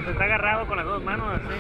agarrado, se está agarrado con las dos manos así.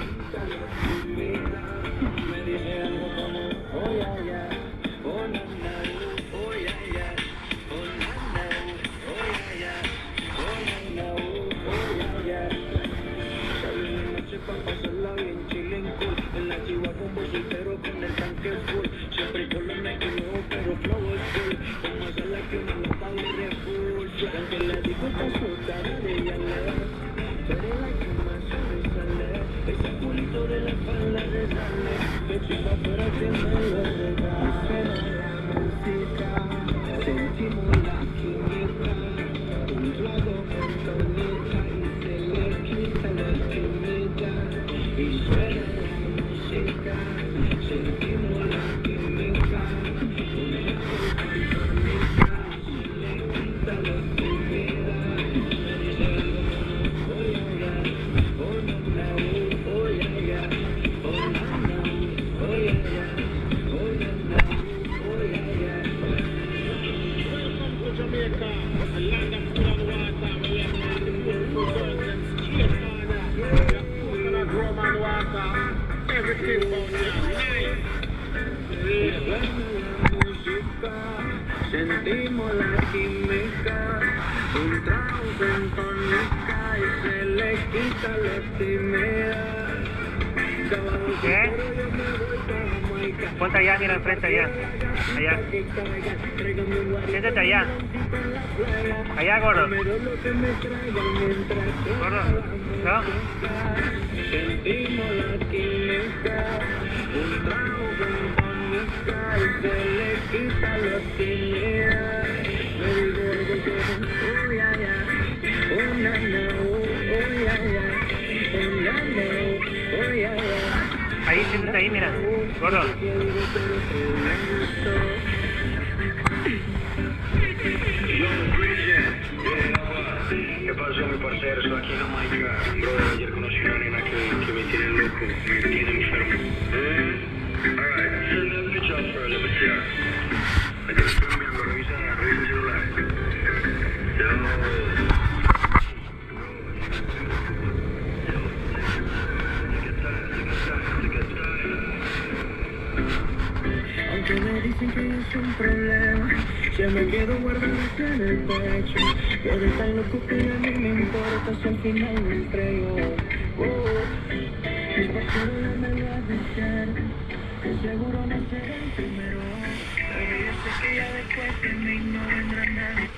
Sentimos la química, un trago sintónica y se le quita la timidez. ¿Qué? Ponte allá, mira enfrente, allá. Allá. Siéntate allá. Allá, gordo. Gordo. ¿No? Sentimos la química, un trago sintónica y se le quita la timidez. Me digo algo que oh ya ya, oh na na, oh ya ya, oh na na, oh ya ya. Ahí, siéntate ahí, mira. Gordo. ¿Qué pasó, mi parcero? Estoy aquí en Jamaica. Bro, ayer conocí una nena que me tiene loco, me tiene enfermo. Alright, send that bitch out for a little bit. Ayer estoy enviando, revisa el celular. Aunque me dicen que es un problema, se me quedo guardado en el pecho. Yo de tan loco que a mí me importa si al final me estrello. Mi pastor me lo ha de ser, que seguro no será el primero. Pero yo sé que ya después de mí no vendrá nadie.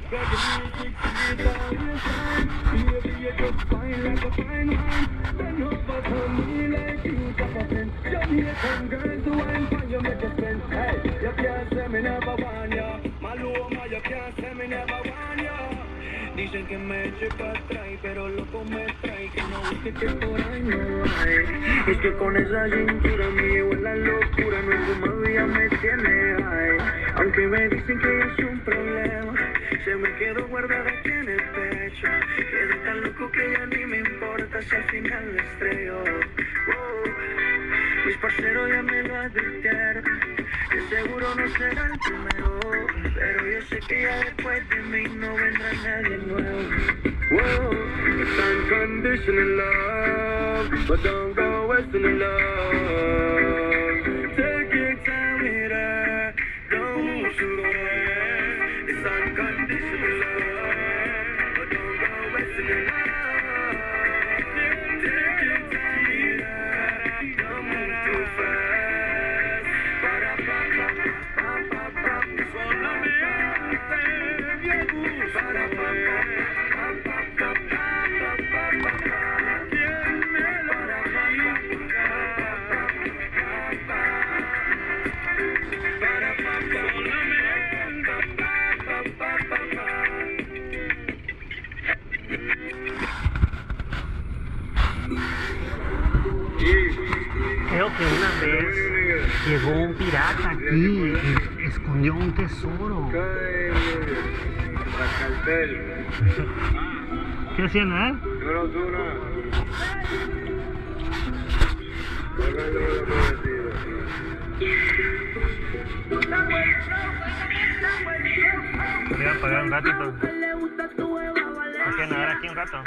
Reggae music, sweet all the time. Baby, you just fine like a fine wine. Bend over to me like you drop a pin. Jamaican girls who wine for you make a spin. Hey, you can't say me never want ya. Maluma, you can't say me never want ya. Dicen que me eche pa' atrás, pero loco me trae que no busque que por ahí no hay. Es que con esa cintura me llevo en la locura, no es como ya me tiene high. Aunque me dicen que es un problema, se me quedó guardada aquí en el pecho. Quedé tan loco que ya ni me importa si al final me estrello. Mis parceros ya me lo advirtieron, que seguro no será el primero, pero yo sé que ya después de mí no vendrá nadie nuevo. It's unconditional love, but don't go wasting the love. Take your time with her, don't move too fast. It's unconditional love, but don't go wasting the love. Take your time with her, don't move too fast. Para-pa-pa-pa-pa-pa-pa, solamente bien. Creo que una vez llegó un pirata aquí y escondió un tesoro. ¿Qué hacían, eh? Me iban a pagar un ratito. ¿Por qué nadar aquí un rato?